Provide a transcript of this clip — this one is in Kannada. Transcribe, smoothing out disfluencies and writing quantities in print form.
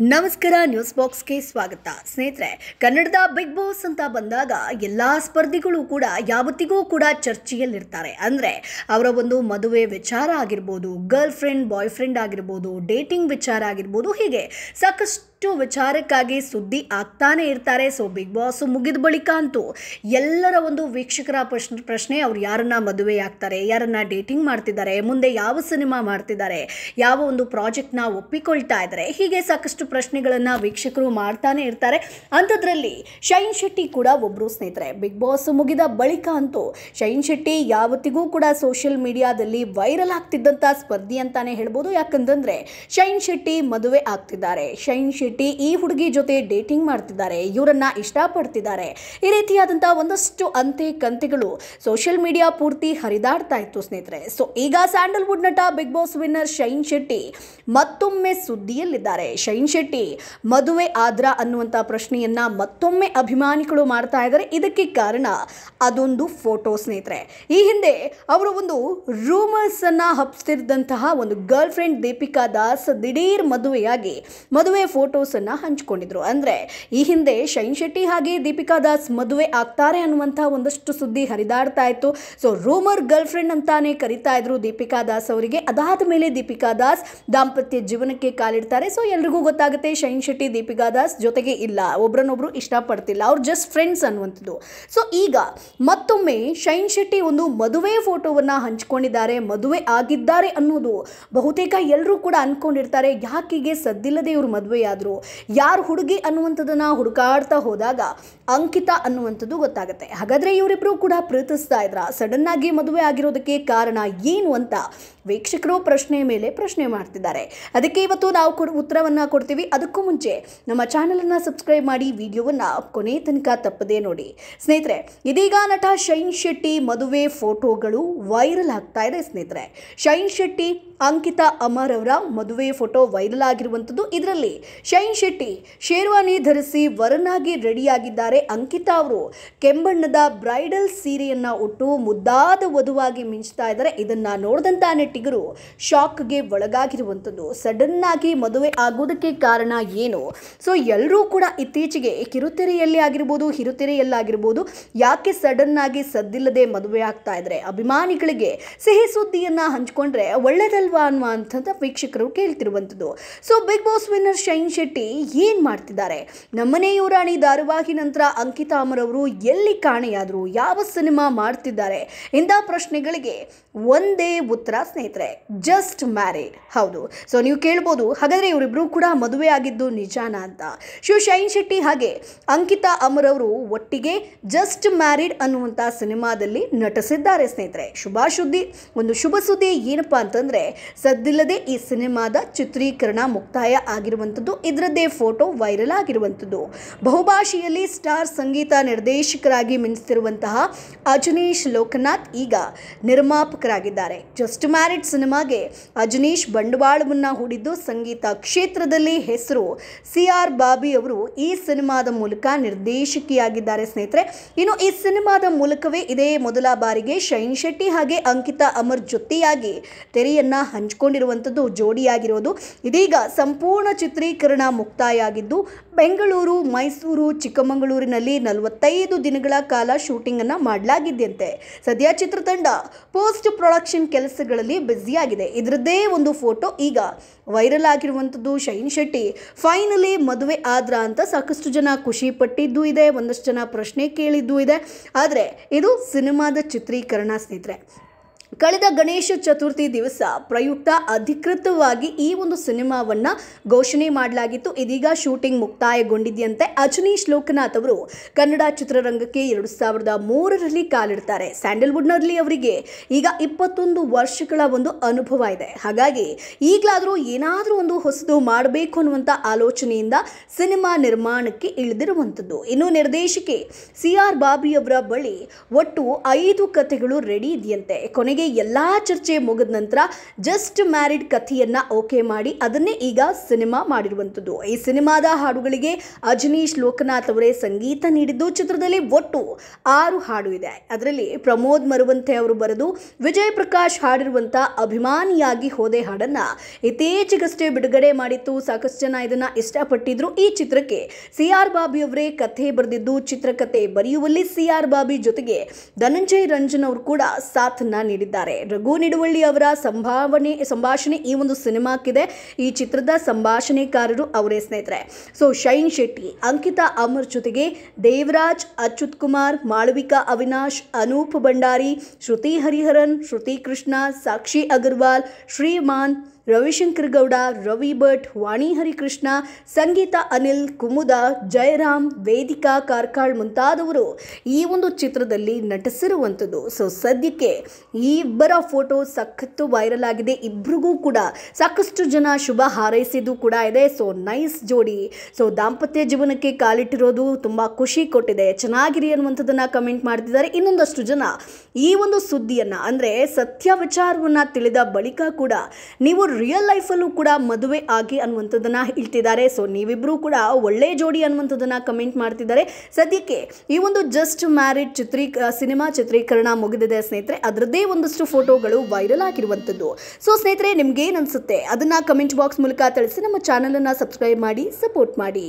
ನಮಸ್ಕಾರ ನ್ಯೂಸ್ ಬಾಕ್ಸ್ಗೆ ಸ್ವಾಗತ ಸ್ನೇಹಿತರೆ. ಕನ್ನಡದ ಬಿಗ್ ಬಾಸ್ ಅಂತ ಬಂದಾಗ ಎಲ್ಲ ಸ್ಪರ್ಧಿಗಳು ಕೂಡ ಯಾವತ್ತಿಗೂ ಕೂಡ ಚರ್ಚೆಯಲ್ಲಿರ್ತಾರೆ. ಅಂದರೆ ಅವರ ಒಂದು ಮದುವೆ ವಿಚಾರ ಆಗಿರ್ಬೋದು, ಗರ್ಲ್ ಫ್ರೆಂಡ್ ಬಾಯ್ ಫ್ರೆಂಡ್ ಆಗಿರ್ಬೋದು, ಡೇಟಿಂಗ್ ವಿಚಾರ ಆಗಿರ್ಬೋದು, ಹೀಗೆ ಸಾಕಷ್ಟು ವಿಚಾರಕ್ಕಾಗಿ ಸುದ್ದಿ ಆಗ್ತಾನೆ ಇರ್ತಾರೆ. ಸೊ ಬಿಗ್ ಬಾಸ್ ಮುಗಿದ ಬಳಿಕ ಅಂತೂ ಎಲ್ಲರ ಒಂದು ವೀಕ್ಷಕರ ಪ್ರಶ್ನೆ ಅವ್ರು ಯಾರನ್ನ ಮದುವೆ ಆಗ್ತಾರೆ, ಯಾರನ್ನ ಡೇಟಿಂಗ್ ಮಾಡ್ತಿದ್ದಾರೆ, ಮುಂದೆ ಯಾವ ಸಿನಿಮಾ ಮಾಡ್ತಿದ್ದಾರೆ, ಯಾವ ಒಂದು ಪ್ರಾಜೆಕ್ಟ್ನ ಒಪ್ಪಿಕೊಳ್ತಾ ಇದ್ದಾರೆ, ಹೀಗೆ ಸಾಕಷ್ಟು ಪ್ರಶ್ನೆಗಳನ್ನು ವೀಕ್ಷಕರು ಮಾಡ್ತಾನೆ ಇರ್ತಾರೆ. ಅಂಥದ್ರಲ್ಲಿ ಶೈನ್ ಶೆಟ್ಟಿ ಕೂಡ ಒಬ್ಬರು ಸ್ನೇಹಿತರೆ. ಬಿಗ್ ಬಾಸ್ ಮುಗಿದ ಬಳಿಕ ಅಂತೂ ಶೈನ್ ಶೆಟ್ಟಿ ಯಾವತ್ತಿಗೂ ಕೂಡ ಸೋಷಿಯಲ್ ಮೀಡಿಯಾದಲ್ಲಿ ವೈರಲ್ ಆಗ್ತಿದ್ದಂಥ ಸ್ಪರ್ಧಿ ಅಂತಾನೆ ಹೇಳ್ಬೋದು. ಯಾಕಂತಂದ್ರೆ ಶೈನ್ ಶೆಟ್ಟಿ ಮದುವೆ ಆಗ್ತಿದ್ದಾರೆ, ಶೈನ್ ಶೆಟ್ಟಿ ಈ ಹುಡುಗಿ ಜೊತೆ ಡೇಟಿಂಗ್ ಮಾಡ್ತಿದ್ದಾರೆ, ಇವರನ್ನ ಇಷ್ಟಪಡ್ತಿದ್ದಾರೆ, ಈ ರೀತಿಯಾದಂತಹ ಒಂದಷ್ಟು ಅಂತೆ ಕಂತೆಗಳು ಸೋಷಿಯಲ್ ಮೀಡಿಯಾ ಪೂರ್ತಿ ಹರಿದಾಡ್ತಾ ಇತ್ತು ಸ್ನೇಹಿತರೆ. ಸೊ ಈಗ ಸ್ಯಾಂಡಲ್ವುಡ್ ನಟ Big Boss winner Shine Shetty ಮತ್ತೊಮ್ಮೆ ಸುದ್ದಿಯಲ್ಲಿದ್ದಾರೆ. ಶೈನ್ ಶೆಟ್ಟಿ ಮದುವೆ ಆದ್ರ ಅನ್ನುವಂಥ ಪ್ರಶ್ನೆಯನ್ನ ಮತ್ತೊಮ್ಮೆ ಅಭಿಮಾನಿಗಳು ಮಾಡ್ತಾ ಇದ್ದಾರೆ. ಇದಕ್ಕೆ ಕಾರಣ ಅದೊಂದು ಫೋಟೋ ಸ್ನೇಹಿತರೆ. ಈ ಹಿಂದೆ ಅವರು ಒಂದು ರೂಮರ್ಸ್ ಅನ್ನ ಹಬ್ಸ್ತಿದ್ದಂತಹ ಒಂದು ಗರ್ಲ್ ಫ್ರೆಂಡ್ ದೀಪಿಕಾ ದಾಸ್ ದಿಢೀರ್ ಮದುವೆಯಾಗಿ ಮದುವೆ ಫೋಟೋಸ್ ಅನ್ನ ಹಂಚಿಕೊಂಡಿದ್ರು. ಅಂದ್ರೆ ಈ ಹಿಂದೆ ಶೈನ್ ಶೆಟ್ಟಿ ಹಾಗೆ ದೀಪಿಕಾ ದಾಸ್ ಮದುವೆ ಆಗ್ತಾರೆ ಅನ್ನುವಂತಹ ಒಂದಷ್ಟು ಸುದ್ದಿ ಹರಿದಾಡ್ತಾ ಇತ್ತು. ಸೊ ರೂಮರ್ ಗರ್ಲ್ ಫ್ರೆಂಡ್ ಅಂತಾನೆ ಕರಿತಾ ಇದ್ರು ದೀಪಿಕಾ ದಾಸ್ ಅವರಿಗೆ. ಅದಾದ ಮೇಲೆ ದೀಪಿಕಾ ದಾಸ್ ದಾಂಪತ್ಯ ಜೀವನಕ್ಕೆ ಕಾಲಿಡ್ತಾರೆ. ಸೊ ಎಲ್ರಿಗೂ ಗೊತ್ತಾಗುತ್ತೆ ಶೈನ್ ಶೆಟ್ಟಿ ದೀಪಿಕಾ ದಾಸ್ ಜೊತೆಗೆ ಇಲ್ಲ, ಒಬ್ರನ್ನೊಬ್ರು ಇಷ್ಟಪಡ್ತಿಲ್ಲ, ಅವ್ರು ಜಸ್ಟ್ ಫ್ರೆಂಡ್ಸ್ ಅನ್ನುವಂಥದ್ದು. ಸೊ ಈಗ ಮತ್ತೊಮ್ಮೆ ಶೈನ್ ಶೆಟ್ಟಿ ಒಂದು ಮದುವೆ ಫೋಟೋವನ್ನ ಹಂಚಿಕೊಂಡಿದ್ದಾರೆ, ಮದುವೆ ಆಗಿದ್ದಾರೆ ಅನ್ನೋದು ಬಹುತೇಕ ಎಲ್ಲರೂ ಕೂಡ ಅನ್ಕೊಂಡಿರ್ತಾರೆ. ಯಾಕಿಗೆ ಸದ್ದಿಲ್ಲದೆ ಇವರು ಮದುವೆಯಾದ್ರು, ಯಾರು ಹುಡುಗಿ ಅನ್ನುವಂಥದ್ದನ್ನ ಹುಡುಕಾಡ್ತಾ ಹೋದಾಗ ಅಂಕಿತಾ ಅನ್ನುವಂಥದ್ದು ಗೊತ್ತಾಗುತ್ತೆ. ಹಾಗಾದ್ರೆ ಇವರಿಬ್ರು ಕೂಡ ಪ್ರೀತಿಸ್ತಾ ಇದ್ರ, ಸಡನ್ ಆಗಿ ಮದುವೆ ಆಗಿರೋದಕ್ಕೆ ಕಾರಣ ಏನು ಅಂತ ವೀಕ್ಷಕರು ಪ್ರಶ್ನೆ ಮೇಲೆ ಪ್ರಶ್ನೆ ಮಾಡ್ತಿದ್ದಾರೆ. ಅದಕ್ಕೆ ಇವತ್ತು ನಾವು ಉತ್ತರವನ್ನ ಕೊಡ್ತೀವಿ. ಅದಕ್ಕೂ ಮುಂಚೆ ನಮ್ಮ ಚಾನೆಲ್ ಸಬ್ಸ್ಕ್ರೈಬ್ ಮಾಡಿ, ವಿಡಿಯೋವನ್ನ ಕೊನೆ ತನಕ ತಪ್ಪದೇ ನೋಡಿ ಸ್ನೇಹಿತರೆ. ಇದೀಗ ನಟ ಶೈನ್ ಶೆಟ್ಟಿ ಮದುವೆ ಫೋಟೋಗಳು ವೈರಲ್ ಆಗ್ತಾ ಇದೆ ಸ್ನೇಹಿತರೆ. ಶೈನ್ ಶೆಟ್ಟಿ ಅಂಕಿತಾ ಅಮರ್ ಅವರ ಮದುವೆ ಫೋಟೋ ವೈರಲ್ ಆಗಿರುವಂಥದ್ದು. ಇದರಲ್ಲಿ ಶೈನ್ ಶೆಟ್ಟಿ ಶೇರ್ವಾನಿ ಧರಿಸಿ ವರನಾಗಿ ರೆಡಿಯಾಗಿದ್ದಾರೆ. ಅಂಕಿತಾ ಅವರು ಕೆಂಬಣ್ಣದ ಬ್ರೈಡಲ್ ಸೀರೆಯನ್ನ ಉಟ್ಟು ಮುದ್ದಾದ ವಧುವಾಗಿ ಮಿಂಚ್ತಾ ಇದ್ದಾರೆ. ಇದನ್ನ ನೋಡಿದಂತ ನೆಟ್ಟಿಗರು ಶಾಕ್ಗೆ ಒಳಗಾಗಿರುವಂಥದ್ದು. ಸಡನ್ ಆಗಿ ಮದುವೆ ಆಗೋದಕ್ಕೆ ಕಾರಣ ಏನು? ಸೊ ಎಲ್ಲರೂ ಕೂಡ ಇತ್ತೀಚೆಗೆ ಕಿರುತೆರೆಯಲ್ಲಿ ಆಗಿರ್ಬೋದು, ಹಿರುತೆರೆಯಲ್ಲಾಗಿರ್ಬೋದು, ಯಾಕೆ ಸಡನ್ ಆಗಿ ಸದ್ದಿಲ್ಲದೆ ಮದುವೆ ಆಗ್ತಾ ಇದ್ರೆ, ಅಭಿಮಾನಿಗಳಿಗೆ ಸಿಹಿ ಸುದ್ದಿಯನ್ನ ಹಂಚಿಕೊಂಡ್ರೆ ಒಳ್ಳೆದಲ್ವಾ ಅನ್ನುವಂಥದ್ದು ವೀಕ್ಷಕರು ಕೇಳ್ತಿರುವಂಥದ್ದು. So Big Boss winner Shine Shetty ಏನ್ ಮಾಡ್ತಿದ್ದಾರೆ? ನಮ್ಮನೆ ಯುವರಾಣಿ ಧಾರಾವಾಹಿ ನಂತರ ಅಂಕಿತಾ ಅಮರ್ ಅವರು ಎಲ್ಲಿ ಕಾಣೆಯಾದ್ರು, ಯಾವ ಸಿನಿಮಾ ಮಾಡ್ತಿದ್ದಾರೆ, ಇಂಥ ಪ್ರಶ್ನೆಗಳಿಗೆ ಒಂದೇ ಉತ್ತರ ಸ್ನೇಹಿತರೆ, ಜಸ್ಟ್ ಮ್ಯಾರಿಡ್. ಹೌದು. ಸೊ ನೀವು ಕೇಳ್ಬೋದು, ಹಾಗಾದ್ರೆ ಇವರಿಬ್ರು ಕೂಡ ಮದುವೆ ಆಗಿದ್ದು ನಿಜಾನ ಅಂತ. ಶೈನ್ ಶೆಟ್ಟಿ ಹಾಗೆ ಅಂಕಿತಾ ಅಮರ್ ಅವರು ಒಟ್ಟಿಗೆ ಜಸ್ಟ್ ಮ್ಯಾರಿಡ್ ಅನ್ನುವಂಥ ಸಿನಿಮಾದಲ್ಲಿ ನಟಿಸಿದ್ದಾರೆ ಸ್ನೇಹಿತರೆ. ಒಂದು ಶುಭ ಸುದ್ದಿ ಏನಪ್ಪಾ ಅಂತಂದ್ರೆ ಸದ್ದಿಲ್ಲದೆ ಈ ಸಿನಿಮಾದ ಚಿತ್ರೀಕರಣ ಮುಕ್ತಾಯ ಆಗಿರುವಂಥದ್ದು. ಇದರದ್ದೇ ಫೋಟೋ ವೈರಲ್ ಆಗಿರುವಂಥದ್ದು. ಬಹುಭಾಷೆಯಲ್ಲಿ ಸ್ಟಾರ್ ಸಂಗೀತ ನಿರ್ದೇಶಕರಾಗಿ ಮಿಂಚಿರುವಂತಹ ಅಜನೀಶ್ ಲೋಕನಾಥ್ ಈಗ ನಿರ್ಮಾಪಕರಾಗಿದ್ದಾರೆ. ಜಸ್ಟ್ ಮ್ಯಾರಿಡ್ ಸಿನಿಮಾಗೆ ಅಜನೀಶ್ ಬಂಡವಾಳವನ್ನ ಹೂಡಿದ್ದು, ಸಂಗೀತ ಕ್ಷೇತ್ರದಲ್ಲಿ ಹೆಸರು ಸಿಆರ್ ಬಾಬಿ ಅವರು ಈ ಸಿನಿಮಾದ ಮೂಲಕ ನಿರ್ದೇಶಕಿಯಾಗಿದ್ದಾರೆ ಸ್ನೇಹಿತರೆ. ಇನ್ನು ಈ ಸಿನಿಮಾದ ಮೂಲಕವೇ ಇದೇ ಮೊದಲ ಬಾರಿಗೆ ಶೈನ್ ಶೆಟ್ಟಿ ಹಾಗೆ ಅಂಕಿತಾ ಅಮರ್ ಜೊತೆಯಾಗಿ ತೆರೆಯನ್ನ ಹಂಚಿಕೊಂಡಿರುವಂಥದ್ದು, ಜೋಡಿಯಾಗಿರೋದು. ಇದೀಗ ಸಂಪೂರ್ಣ ಚಿತ್ರೀಕರಣ ಮುಕ್ತಾಯ ಆಗಿದ್ದು, ಬೆಂಗಳೂರು, ಮೈಸೂರು, ಚಿಕ್ಕಮಗಳೂರಿನಲ್ಲಿ 45 ದಿನಗಳ ಕಾಲ ಶೂಟಿಂಗ್ ಅನ್ನ ಮಾಡಲಾಗಿದೆಯಂತೆ. ಸದ್ಯ ಚಿತ್ರತಂಡ ಪೋಸ್ಟ್ ಪ್ರೊಡಕ್ಷನ್ ಕೆಲಸಗಳಲ್ಲಿ ಬ್ಯುಸಿಯಾಗಿದೆ. ಇದರದ್ದೇ ಒಂದು ಫೋಟೋ ಈಗ ವೈರಲ್ ಆಗಿರುವಂಥದ್ದು. ಶೈನ್ ಶೆಟ್ಟಿ ಫೈನಲಿ ಮದುವೆ ಆದ್ರ ಅಂತ ಸಾಕಷ್ಟು ಜನ ಖುಷಿ ಪಟ್ಟಿದ್ದು ಇದೆ, ಒಂದಷ್ಟು ಜನ ಪ್ರಶ್ನೆ ಕೇಳಿದ್ದು ಇದೆ. ಆದರೆ ಇದು ಸಿನಿಮಾದ ಚಿತ್ರೀಕರಣ ಸ್ನೇಹಿತರೆ. ಕಳೆದ ಗಣೇಶ ಚತುರ್ಥಿ ದಿವಸ ಪ್ರಯುಕ್ತ ಅಧಿಕೃತವಾಗಿ ಈ ಒಂದು ಸಿನಿಮಾವನ್ನ ಘೋಷಣೆ ಮಾಡಲಾಗಿತ್ತು. ಇದೀಗ ಶೂಟಿಂಗ್ ಮುಕ್ತಾಯಗೊಂಡಿದೆಯಂತೆ. ಅಜನೀಶ್ ಲೋಕನಾಥ್ ಅವರು ಕನ್ನಡ ಚಿತ್ರರಂಗಕ್ಕೆ 2003ರಲ್ಲಿ ಕಾಲಿಡ್ತಾರೆ. ಸ್ಯಾಂಡಲ್ವುಡ್ನಲ್ಲಿ ಅವರಿಗೆ ಈಗ 21 ವರ್ಷಗಳ ಒಂದು ಅನುಭವ ಇದೆ. ಹಾಗಾಗಿ ಈಗಲಾದರೂ ಏನಾದರೂ ಒಂದು ಹೊಸದು ಮಾಡಬೇಕು ಅನ್ನುವಂಥ ಆಲೋಚನೆಯಿಂದ ಸಿನಿಮಾ ನಿರ್ಮಾಣಕ್ಕೆ ಇಳಿದಿರುವಂಥದ್ದು. ಇನ್ನು ನಿರ್ದೇಶಕಿ ಸಿಆರ್ ಬಾಬಿ ಅವರ ಬಳಿ ಒಟ್ಟು 5 ಕಥೆಗಳು ರೆಡಿ ಇದೆಯಂತೆ. ಕೊನೆಗೆ ಎಲ್ಲ ಚರ್ಚೆ ಮುಗಿದ ನಂತರ ಜಸ್ಟ್ ಮ್ಯಾರಿಡ್ ಕಥೆಯನ್ನು ಓಕೆ ಮಾಡಿ ಅದನ್ನೇ ಈಗ ಸಿನಿಮಾ ಮಾಡಿರುವಂಥದ್ದು. ಈ ಸಿನಿಮಾದ ಹಾಡುಗಳಿಗೆ ಅಜನೀಶ್ ಲೋಕನಾಥ್ ಅವರೇ ಸಂಗೀತ ನೀಡಿದ್ದು. ಚಿತ್ರದಲ್ಲಿ ಒಟ್ಟು 6 ಹಾಡು ಇದೆ. ಅದರಲ್ಲಿ ಪ್ರಮೋದ್ ಮರುವಂತೆ ಅವರು ಬರೆದು ವಿಜಯ್ ಪ್ರಕಾಶ್ ಹಾಡಿರುವಂಥ ಅಭಿಮಾನಿಯಾಗಿ ಹೋದೆ ಹಾಡನ್ನು ಇತ್ತೀಚೆಗಷ್ಟೇ ಬಿಡುಗಡೆ ಮಾಡಿತ್ತು. ಸಾಕಷ್ಟು ಜನ ಇದನ್ನು ಇಷ್ಟಪಟ್ಟಿದ್ರು. ಈ ಚಿತ್ರಕ್ಕೆ CR ಬಾಬಿ ಅವರೇ ಕಥೆ ಬರೆದಿದ್ದು. ಚಿತ್ರಕಥೆ ಬರೆಯುವಲ್ಲಿ CR ಬಾಬಿ ಜೊತೆಗೆ ಧನಂಜಯ್ ರಂಜನ್ ಅವರು ಕೂಡ ಸಾಥನ್ನ ನೀಡಿದ್ದಾರೆ. ರಘು ನಿಡುವಳ್ಳಿ ಅವರ ಸಂಭಾಷಣೆ ಈ ಒಂದು ಸಿನಿಮಾಕ್ಕಿದೆ. ಈ ಚಿತ್ರದ ಸಂಭಾಷಣೆಕಾರರು ಅವರೇ ಸ್ನೇಹಿತರೆ. ಸೊ ಶೈನ್ ಶೆಟ್ಟಿ, ಅಂಕಿತಾ ಅಮರ್ ಜೊತೆಗೆ ದೇವರಾಜ್, ಅಚ್ಯುತ್ ಕುಮಾರ್, ಮಾಳವಿಕಾ ಅವಿನಾಶ್, ಅನೂಪ್ ಭಂಡಾರಿ, ಶ್ರುತಿ ಹರಿಹರನ್, ಶ್ರುತಿ ಕೃಷ್ಣ, ಸಾಕ್ಷಿ ಅಗರ್ವಾಲ್, ಶ್ರೀಮಾನ್, ರವಿಶಂಕರ್ ಗೌಡ, ರವಿ ಭಟ್, ವಾಣಿ ಹರಿಕೃಷ್ಣ, ಸಂಗೀತ ಅನಿಲ್, ಕುಮುದ, ಜಯರಾಮ್, ವೇದಿಕಾ ಕಾರ್ಕಾಳ್ ಮುಂತಾದವರು ಈ ಒಂದು ಚಿತ್ರದಲ್ಲಿ ನಟಿಸಿರುವಂಥದ್ದು. ಸೊ ಸದ್ಯಕ್ಕೆ ಈ ಇಬ್ಬರ ಫೋಟೋ ಸಖತ್ತು ವೈರಲ್ ಆಗಿದೆ. ಇಬ್ಬರಿಗೂ ಕೂಡ ಸಾಕಷ್ಟು ಜನ ಶುಭ ಹಾರೈಸಿದ್ದು ಕೂಡ ಇದೆ. ಸೊ ನೈಸ್ ಜೋಡಿ. ಸೊ ದಾಂಪತ್ಯ ಜೀವನಕ್ಕೆ ಕಾಲಿಟ್ಟಿರೋದು ತುಂಬ ಖುಷಿ ಕೊಟ್ಟಿದೆ. ಚೆನ್ನಾಗಿರಿ ಅನ್ನುವಂಥದ್ದನ್ನು ಕಮೆಂಟ್ ಮಾಡ್ತಿದ್ದಾರೆ. ಇನ್ನೊಂದಷ್ಟು ಜನ ಈ ಒಂದು ಸುದ್ದಿಯನ್ನು ಅಂದರೆ ಸತ್ಯ ವಿಚಾರವನ್ನು ತಿಳಿದ ಬಳಿಕ ಕೂಡ ನೀವು ರಿಯಲ್ ಲೈಫಲ್ಲೂ ಕೂಡ ಮದುವೆ ಆಗಿ ಅನ್ನುವಂಥದ್ದನ್ನು ಹೇಳ್ತಿದ್ದಾರೆ. ಸೊ ನೀವಿಬ್ಬರೂ ಕೂಡ ಒಳ್ಳೆ ಜೋಡಿ ಅನ್ನುವಂಥದ್ದನ್ನು ಕಮೆಂಟ್ ಮಾಡ್ತಿದ್ದಾರೆ. ಸದ್ಯಕ್ಕೆ ಈ ಒಂದು ಜಸ್ಟ್ ಮ್ಯಾರಿಡ್ ಸಿನಿಮಾ ಚಿತ್ರೀಕರಣ ಮುಗಿದಿದೆ ಸ್ನೇಹಿತರೆ. ಅದರದ್ದೇ ಒಂದಷ್ಟು ಫೋಟೋಗಳು ವೈರಲ್ ಆಗಿರುವಂಥದ್ದು. ಸೊ ಸ್ನೇಹಿತರೆ, ನಿಮ್ಗೆ ಏನು ಅನಿಸುತ್ತೆ ಅದನ್ನು ಕಮೆಂಟ್ ಬಾಕ್ಸ್ ಮೂಲಕ ತಿಳಿಸಿ. ನಮ್ಮ ಚಾನಲನ್ನು ಸಬ್ಸ್ಕ್ರೈಬ್ ಮಾಡಿ, ಸಪೋರ್ಟ್ ಮಾಡಿ.